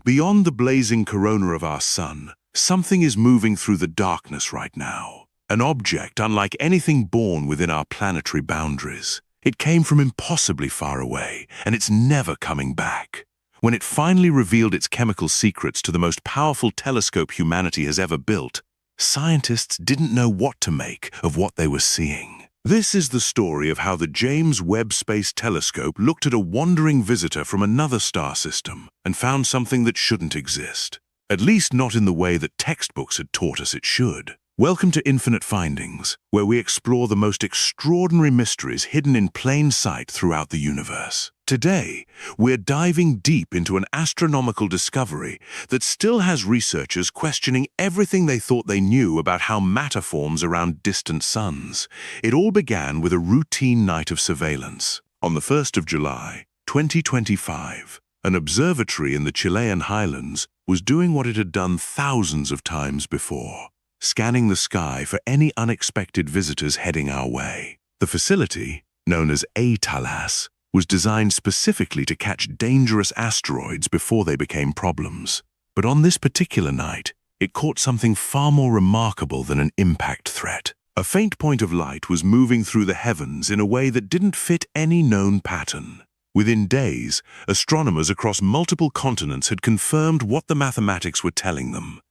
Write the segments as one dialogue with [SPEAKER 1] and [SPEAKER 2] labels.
[SPEAKER 1] Beyond the blazing corona of our sun, something is moving through the darkness right now. An object unlike anything born within our planetary boundaries. It came from impossibly far away, and it's never coming back. When it finally revealed its chemical secrets to the most powerful telescope humanity has ever built, scientists didn't know what to make of what they were seeing. This is the story of how the James Webb Space Telescope looked at a wandering visitor from another star system and found something that shouldn't exist. At least not in the way that textbooks had taught us it should. Welcome to Infinite Findings, where we explore the most extraordinary mysteries hidden in plain sight throughout the universe. Today, we're diving deep into an astronomical discovery that still has researchers questioning everything they thought they knew about how matter forms around distant suns. It all began with a routine night of surveillance. On the 1st of July, 2025, an observatory in the Chilean highlands was doing what it had done thousands of times before, scanning the sky for any unexpected visitors heading our way. The facility, known as ATALAS, was designed specifically to catch dangerous asteroids before they became problems. But on this particular night, it caught something far more remarkable than an impact threat. A faint point of light was moving through the heavens in a way that didn't fit any known pattern. Within days, astronomers across multiple continents had confirmed what the mathematics were telling them.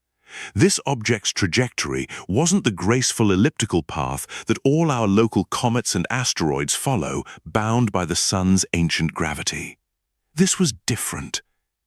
[SPEAKER 1] This object's trajectory wasn't the graceful elliptical path that all our local comets and asteroids follow, bound by the sun's ancient gravity. This was different.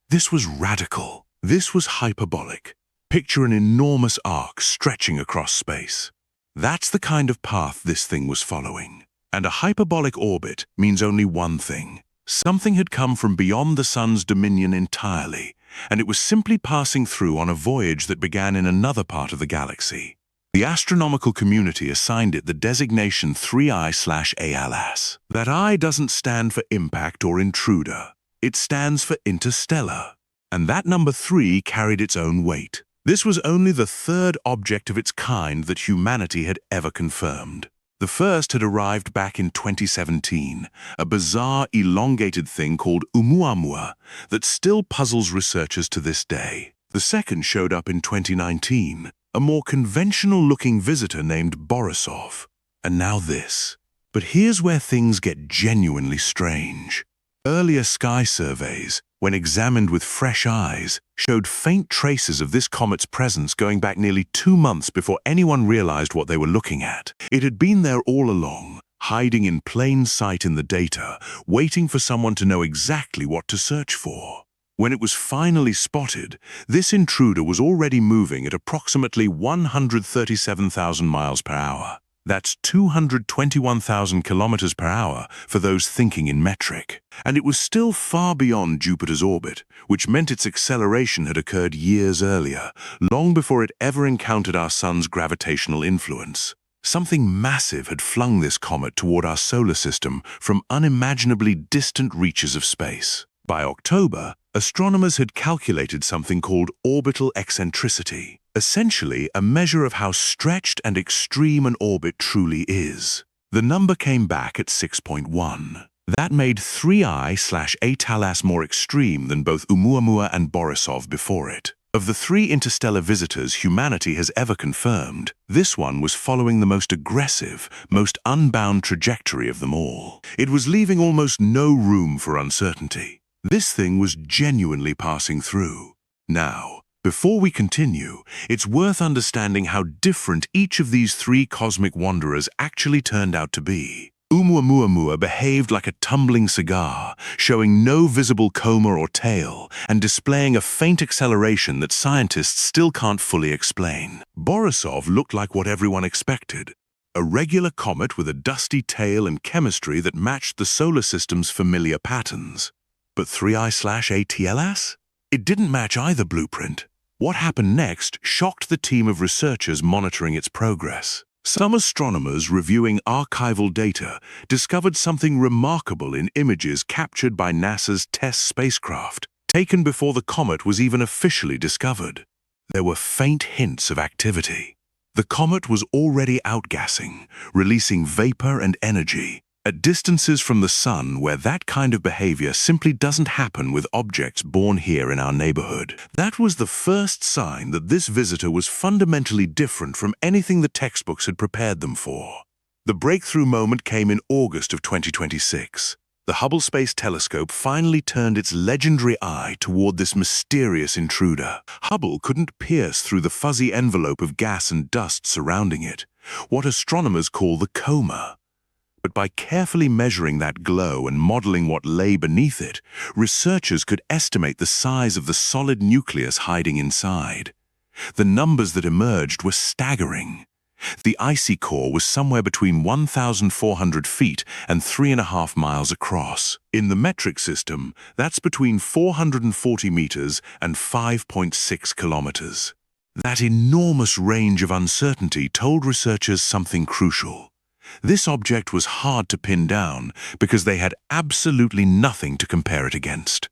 [SPEAKER 1] This was radical. This was hyperbolic. Picture an enormous arc stretching across space. That's the kind of path this thing was following. And a hyperbolic orbit means only one thing. Something had come from beyond the sun's dominion entirely, and it was simply passing through on a voyage that began in another part of the galaxy. The astronomical community assigned it the designation 3I/ALAS. That I doesn't stand for impact or intruder. It stands for interstellar. And that number 3 carried its own weight. This was only the third object of its kind that humanity had ever confirmed. The first had arrived back in 2017, a bizarre, elongated thing called Oumuamua that still puzzles researchers to this day. The second showed up in 2019, a more conventional-looking visitor named Borisov. And now this. But here's where things get genuinely strange. Earlier sky surveys, when examined with fresh eyes, showed faint traces of this comet's presence going back nearly 2 months before anyone realized what they were looking at. It had been there all along, hiding in plain sight in the data, waiting for someone to know exactly what to search for. When it was finally spotted, this intruder was already moving at approximately 137,000 miles per hour. That's 221,000 kilometers per hour for those thinking in metric. And it was still far beyond Jupiter's orbit, which meant its acceleration had occurred years earlier, long before it ever encountered our sun's gravitational influence. Something massive had flung this comet toward our solar system from unimaginably distant reaches of space. By October, astronomers had calculated something called orbital eccentricity, essentially a measure of how stretched and extreme an orbit truly is. The number came back at 6.1. That made 3I/ATALAS more extreme than both Oumuamua and Borisov before it. Of the 3 interstellar visitors humanity has ever confirmed, this one was following the most aggressive, most unbound trajectory of them all. It was leaving almost no room for uncertainty. This thing was genuinely passing through. Now, before we continue, it's worth understanding how different each of these 3 cosmic wanderers actually turned out to be. Oumuamua behaved like a tumbling cigar, showing no visible coma or tail, and displaying a faint acceleration that scientists still can't fully explain. Borisov looked like what everyone expected, a regular comet with a dusty tail and chemistry that matched the solar system's familiar patterns. But 3I/ATLAS? It didn't match either blueprint. What happened next shocked the team of researchers monitoring its progress. Some astronomers reviewing archival data discovered something remarkable in images captured by NASA's TESS spacecraft, taken before the comet was even officially discovered. There were faint hints of activity. The comet was already outgassing, releasing vapor and energy, at distances from the sun where that kind of behavior simply doesn't happen with objects born here in our neighborhood. That was the first sign that this visitor was fundamentally different from anything the textbooks had prepared them for. The breakthrough moment came in August of 2026. The Hubble Space Telescope finally turned its legendary eye toward this mysterious intruder. Hubble couldn't pierce through the fuzzy envelope of gas and dust surrounding it, what astronomers call the coma. But by carefully measuring that glow and modeling what lay beneath it, researchers could estimate the size of the solid nucleus hiding inside. The numbers that emerged were staggering. The icy core was somewhere between 1,400 feet and 3.5 miles across. In the metric system, that's between 440 meters and 5.6 kilometers. That enormous range of uncertainty told researchers something crucial. This object was hard to pin down because they had absolutely nothing to compare it against.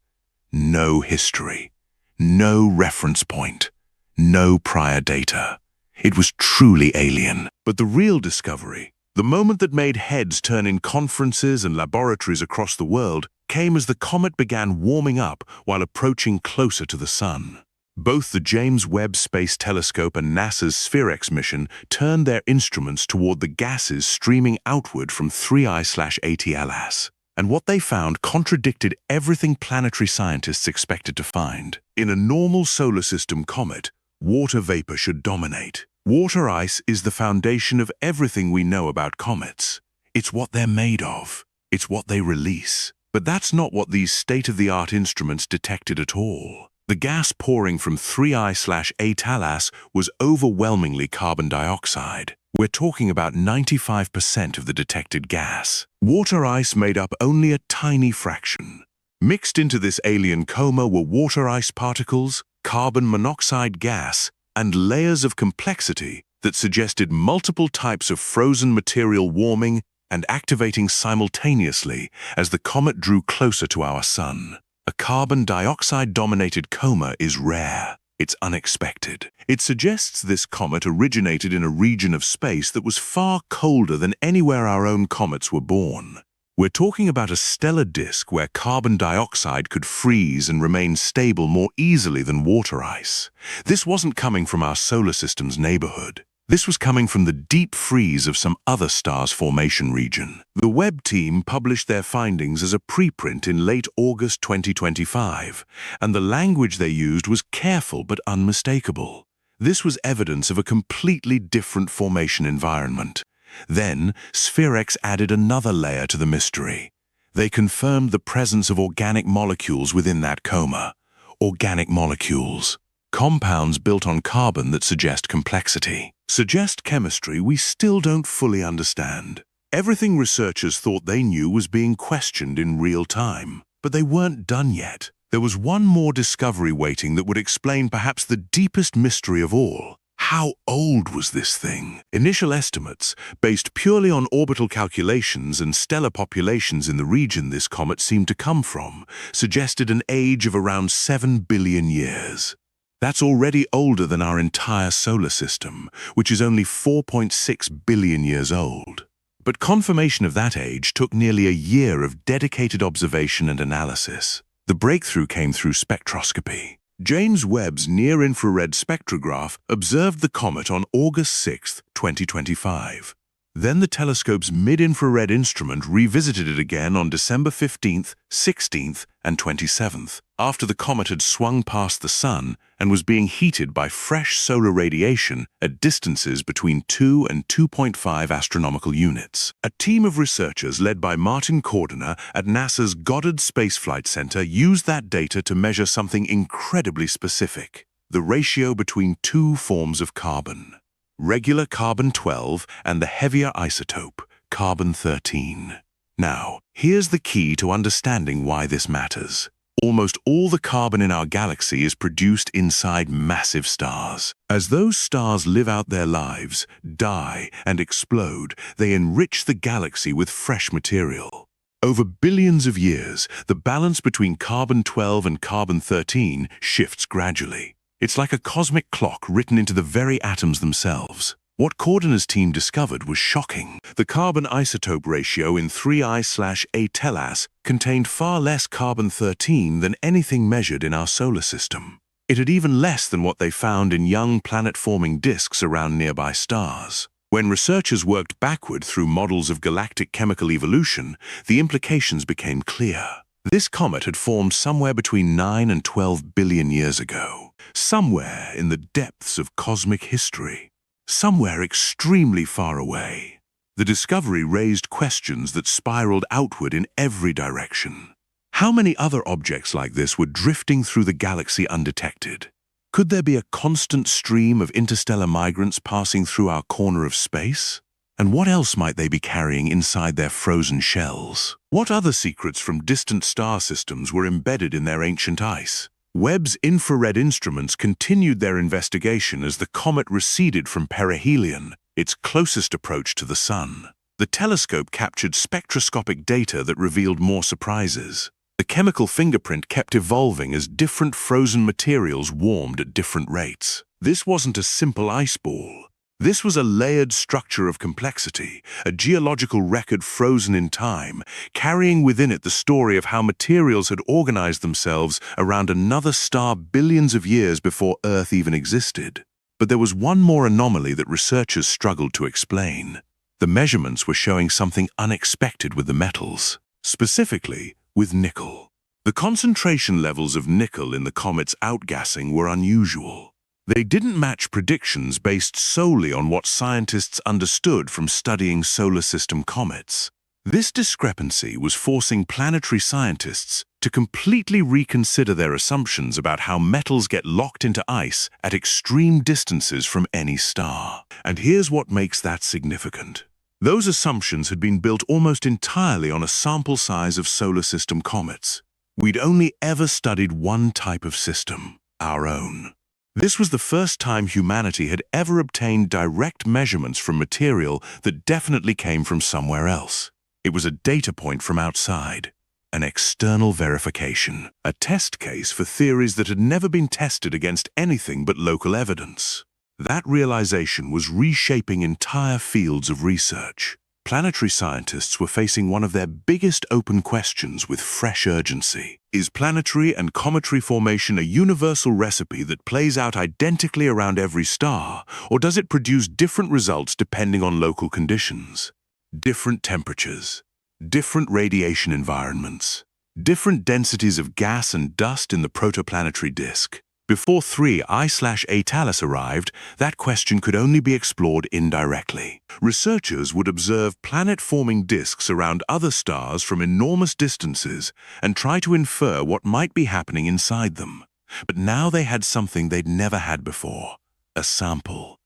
[SPEAKER 1] No history, no reference point, no prior data. It was truly alien. But the real discovery, the moment that made heads turn in conferences and laboratories across the world, came as the comet began warming up while approaching closer to the sun. Both the James Webb Space Telescope and NASA's SphereX mission turned their instruments toward the gases streaming outward from 3I/ATLAS. And what they found contradicted everything planetary scientists expected to find. In a normal solar system comet, water vapor should dominate. Water ice is the foundation of everything we know about comets. It's what they're made of. It's what they release. But that's not what these state-of-the-art instruments detected at all. The gas pouring from 3I/ATLAS was overwhelmingly carbon dioxide. We're talking about 95% of the detected gas. Water ice made up only a tiny fraction. Mixed into this alien coma were water ice particles, carbon monoxide gas, and layers of complexity that suggested multiple types of frozen material warming and activating simultaneously as the comet drew closer to our sun. A carbon dioxide-dominated coma is rare. It's unexpected. It suggests this comet originated in a region of space that was far colder than anywhere our own comets were born. We're talking about a stellar disk where carbon dioxide could freeze and remain stable more easily than water ice. This wasn't coming from our solar system's neighborhood. This was coming from the deep freeze of some other star's formation region. The Webb team published their findings as a preprint in late August 2025, and the language they used was careful but unmistakable. This was evidence of a completely different formation environment. Then, SphereX added another layer to the mystery. They confirmed the presence of organic molecules within that coma. Organic molecules. Compounds built on carbon that suggest complexity. Suggest chemistry we still don't fully understand. Everything researchers thought they knew was being questioned in real time. But they weren't done yet. There was one more discovery waiting that would explain perhaps the deepest mystery of all. How old was this thing? Initial estimates, based purely on orbital calculations and stellar populations in the region this comet seemed to come from, suggested an age of around 7 billion years. That's already older than our entire solar system, which is only 4.6 billion years old. But confirmation of that age took nearly a year of dedicated observation and analysis. The breakthrough came through spectroscopy. James Webb's near-infrared spectrograph observed the comet on August 6, 2025. Then the telescope's mid-infrared instrument revisited it again on December 15th, 16th, and 27th, after the comet had swung past the sun and was being heated by fresh solar radiation at distances between 2 and 2.5 astronomical units. A team of researchers led by Martin Cordiner at NASA's Goddard Space Flight Center used that data to measure something incredibly specific: the ratio between two forms of carbon. Regular carbon-12 and the heavier isotope, carbon-13. Now, here's the key to understanding why this matters. Almost all the carbon in our galaxy is produced inside massive stars. As those stars live out their lives, die, and explode, they enrich the galaxy with fresh material. Over billions of years, the balance between carbon-12 and carbon-13 shifts gradually. It's like a cosmic clock written into the very atoms themselves. What Cordona's team discovered was shocking. The carbon isotope ratio in 3I/A Telas contained far less carbon-13 than anything measured in our solar system. It had even less than what they found in young planet-forming disks around nearby stars. When researchers worked backward through models of galactic chemical evolution, the implications became clear. This comet had formed somewhere between 9 and 12 billion years ago, somewhere in the depths of cosmic history. Somewhere extremely far away. The discovery raised questions that spiraled outward in every direction. How many other objects like this were drifting through the galaxy undetected? Could there be a constant stream of interstellar migrants passing through our corner of space? And what else might they be carrying inside their frozen shells? What other secrets from distant star systems were embedded in their ancient ice? Webb's infrared instruments continued their investigation as the comet receded from perihelion, its closest approach to the Sun. The telescope captured spectroscopic data that revealed more surprises. The chemical fingerprint kept evolving as different frozen materials warmed at different rates. This wasn't a simple ice ball. This was a layered structure of complexity, a geological record frozen in time, carrying within it the story of how materials had organized themselves around another star billions of years before Earth even existed. But there was one more anomaly that researchers struggled to explain. The measurements were showing something unexpected with the metals, specifically with nickel. The concentration levels of nickel in the comet's outgassing were unusual. They didn't match predictions based solely on what scientists understood from studying solar system comets. This discrepancy was forcing planetary scientists to completely reconsider their assumptions about how metals get locked into ice at extreme distances from any star. And here's what makes that significant. Those assumptions had been built almost entirely on a sample size of solar system comets. We'd only ever studied one type of system, our own. This was the first time humanity had ever obtained direct measurements from material that definitely came from somewhere else. It was a data point from outside, an external verification, a test case for theories that had never been tested against anything but local evidence. That realization was reshaping entire fields of research. Planetary scientists were facing one of their biggest open questions with fresh urgency. Is planetary and cometary formation a universal recipe that plays out identically around every star, or does it produce different results depending on local conditions? Different temperatures, different radiation environments, different densities of gas and dust in the protoplanetary disk. Before 3I/A Talis arrived, that question could only be explored indirectly. Researchers would observe planet-forming disks around other stars from enormous distances and try to infer what might be happening inside them. But now they had something they'd never had before, a sample.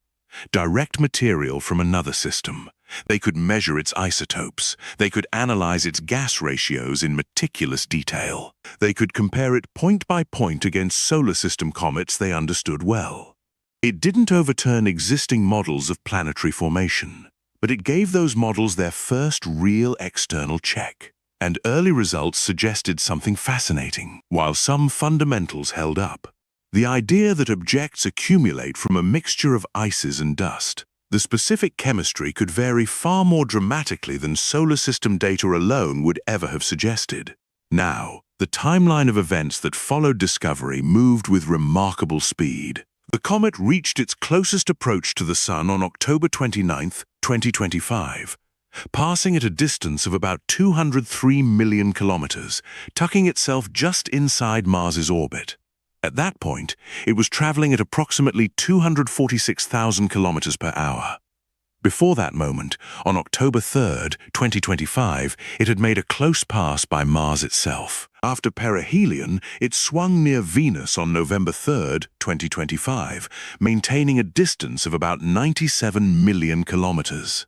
[SPEAKER 1] Direct material from another system. They could measure its isotopes. They could analyze its gas ratios in meticulous detail. They could compare it point by point against solar system comets they understood well. It didn't overturn existing models of planetary formation, but it gave those models their first real external check. And early results suggested something fascinating, while some fundamentals held up. The idea that objects accumulate from a mixture of ices and dust. The specific chemistry could vary far more dramatically than solar system data alone would ever have suggested. Now, the timeline of events that followed discovery moved with remarkable speed. The comet reached its closest approach to the Sun on October 29, 2025, passing at a distance of about 203 million kilometers, tucking itself just inside Mars's orbit. At that point, it was traveling at approximately 246,000 kilometers per hour. Before that moment, on October 3, 2025, it had made a close pass by Mars itself. After perihelion, it swung near Venus on November 3, 2025, maintaining a distance of about 97 million kilometers.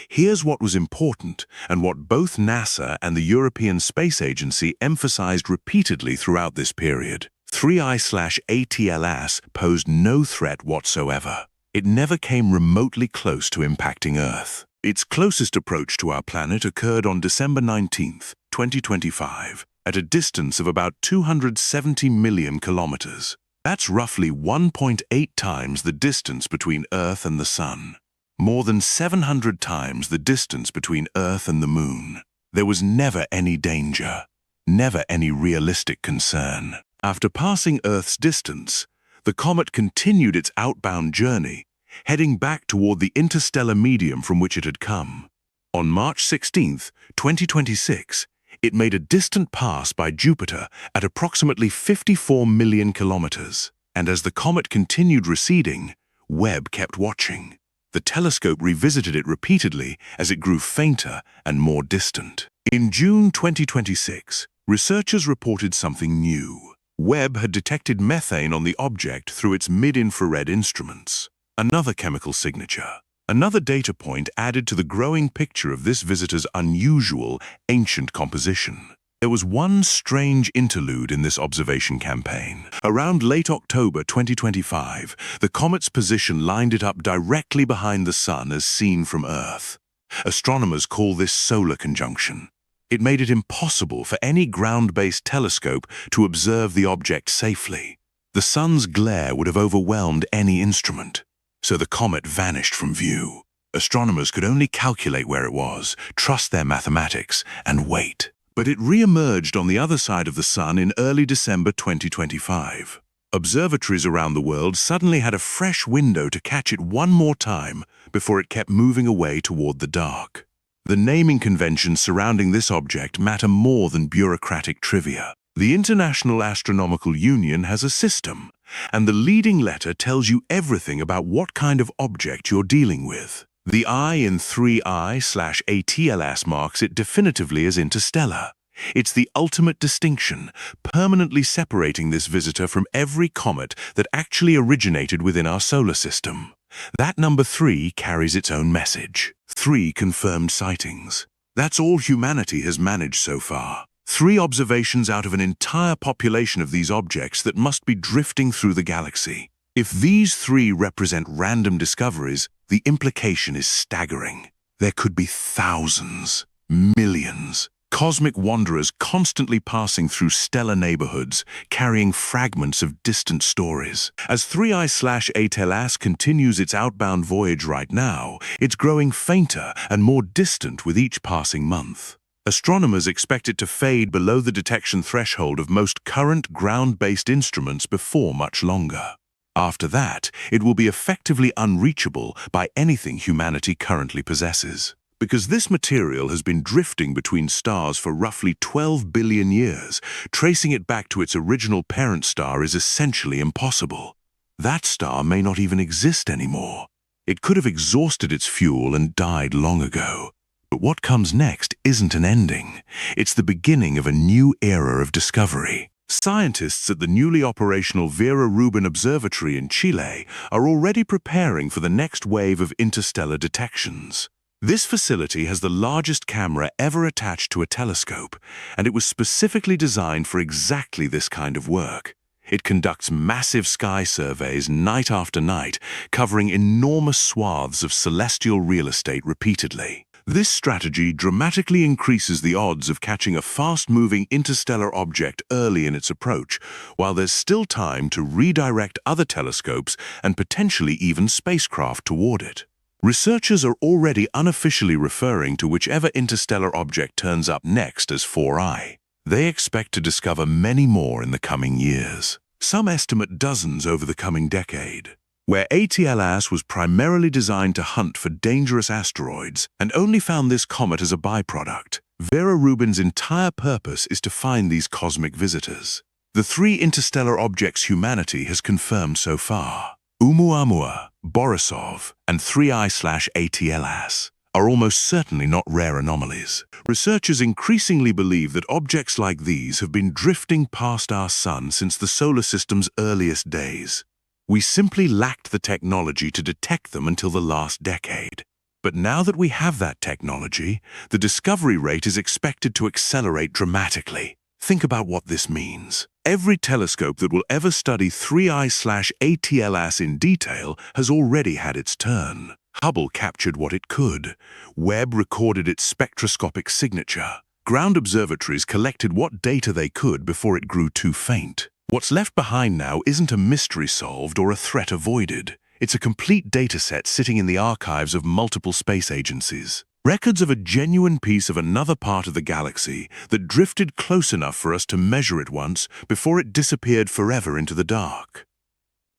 [SPEAKER 1] Here's what was important, and what both NASA and the European Space Agency emphasized repeatedly throughout this period. 3I/A Telas posed no threat whatsoever. It never came remotely close to impacting Earth. Its closest approach to our planet occurred on December 19, 2025, at a distance of about 270 million kilometers. That's roughly 1.8 times the distance between Earth and the Sun. more than 700 times the distance between Earth and the Moon. There was never any danger, never any realistic concern. After passing Earth's distance, the comet continued its outbound journey, heading back toward the interstellar medium from which it had come. On March 16, 2026, it made a distant pass by Jupiter at approximately 54 million kilometers. And as the comet continued receding, Webb kept watching. The telescope revisited it repeatedly as it grew fainter and more distant. In June 2026, researchers reported something new. Webb had detected methane on the object through its mid-infrared instruments. Another chemical signature, another data point added to the growing picture of this visitor's unusual, ancient composition. There was one strange interlude in this observation campaign. Around late October 2025, the comet's position lined it up directly behind the Sun as seen from Earth. Astronomers call this solar conjunction. It made it impossible for any ground-based telescope to observe the object safely. The Sun's glare would have overwhelmed any instrument, so the comet vanished from view. Astronomers could only calculate where it was, trust their mathematics, and wait. But it re-emerged on the other side of the Sun in early December 2025. Observatories around the world suddenly had a fresh window to catch it one more time before it kept moving away toward the dark. The naming conventions surrounding this object matter more than bureaucratic trivia. The International Astronomical Union has a system, and the leading letter tells you everything about what kind of object you're dealing with. The I in 3I/ATLAS marks it definitively as interstellar. It's the ultimate distinction, permanently separating this visitor from every comet that actually originated within our solar system. That number 3 carries its own message. 3 confirmed sightings. That's all humanity has managed so far. 3 observations out of an entire population of these objects that must be drifting through the galaxy. If these 3 represent random discoveries, the implication is staggering. There could be thousands, millions, cosmic wanderers constantly passing through stellar neighborhoods, carrying fragments of distant stories. As 3I/ATLAS continues its outbound voyage right now, it's growing fainter and more distant with each passing month. Astronomers expect it to fade below the detection threshold of most current ground-based instruments before much longer. After that, it will be effectively unreachable by anything humanity currently possesses. Because this material has been drifting between stars for roughly 12 billion years, tracing it back to its original parent star is essentially impossible. That star may not even exist anymore. It could have exhausted its fuel and died long ago. But what comes next isn't an ending. It's the beginning of a new era of discovery. Scientists at the newly operational Vera Rubin Observatory in Chile are already preparing for the next wave of interstellar detections. This facility has the largest camera ever attached to a telescope, and it was specifically designed for exactly this kind of work. It conducts massive sky surveys night after night, covering enormous swaths of celestial real estate repeatedly. This strategy dramatically increases the odds of catching a fast-moving interstellar object early in its approach, while there's still time to redirect other telescopes and potentially even spacecraft toward it. Researchers are already unofficially referring to whichever interstellar object turns up next as 4I. They expect to discover many more in the coming years. Some estimate dozens over the coming decade. Where ATLAS was primarily designed to hunt for dangerous asteroids and only found this comet as a byproduct, Vera Rubin's entire purpose is to find these cosmic visitors. The 3 interstellar objects humanity has confirmed so far, Oumuamua, Borisov, and 3I/ATLAS, are almost certainly not rare anomalies. Researchers increasingly believe that objects like these have been drifting past our Sun since the solar system's earliest days. We simply lacked the technology to detect them until the last decade. But now that we have that technology, the discovery rate is expected to accelerate dramatically. Think about what this means. Every telescope that will ever study 3I/ATLAS in detail has already had its turn. Hubble captured what it could. Webb recorded its spectroscopic signature. Ground observatories collected what data they could before it grew too faint. What's left behind now isn't a mystery solved or a threat avoided. It's a complete dataset sitting in the archives of multiple space agencies. Records of a genuine piece of another part of the galaxy that drifted close enough for us to measure it once before it disappeared forever into the dark.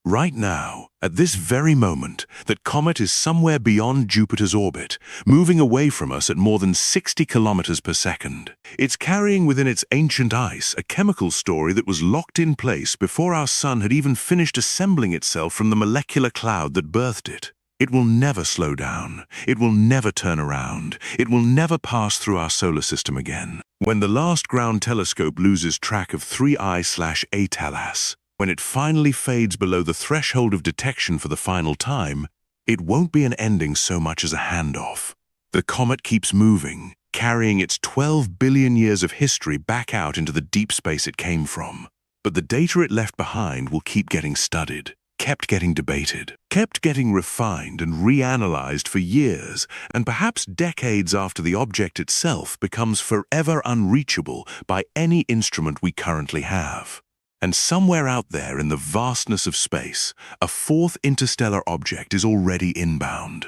[SPEAKER 1] Right now, at this very moment, that comet is somewhere beyond Jupiter's orbit, moving away from us at more than 60 kilometers per second. It's carrying within its ancient ice a chemical story that was locked in place before our sun had even finished assembling itself from the molecular cloud that birthed it. It will never slow down. It will never turn around. It will never pass through our solar system again. When the last ground telescope loses track of 3I/A Talas, when it finally fades below the threshold of detection for the final time, it won't be an ending so much as a handoff. The comet keeps moving, carrying its 12 billion years of history back out into the deep space it came from. But the data it left behind will keep getting studied, kept getting debated, kept getting refined and reanalyzed for years, and perhaps decades after the object itself becomes forever unreachable by any instrument we currently have. And somewhere out there in the vastness of space, a fourth interstellar object is already inbound.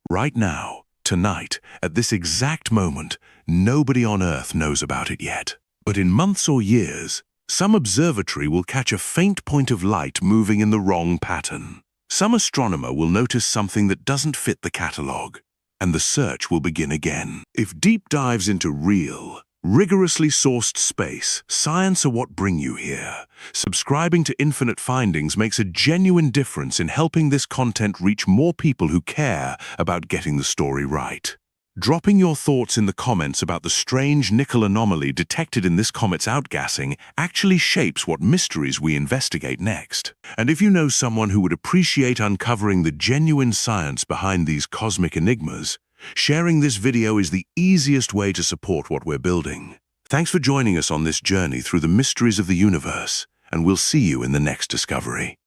[SPEAKER 1] Right now, tonight, at this exact moment, nobody on Earth knows about it yet. But in months or years, some observatory will catch a faint point of light moving in the wrong pattern. Some astronomer will notice something that doesn't fit the catalogue, and the search will begin again. If deep dives into real, rigorously sourced space, science are what bring you here. Subscribing to Infinite Findings makes a genuine difference in helping this content reach more people who care about getting the story right. Dropping your thoughts in the comments about the strange nickel anomaly detected in this comet's outgassing actually shapes what mysteries we investigate next. And if you know someone who would appreciate uncovering the genuine science behind these cosmic enigmas, sharing this video is the easiest way to support what we're building. Thanks for joining us on this journey through the mysteries of the universe, and we'll see you in the next discovery.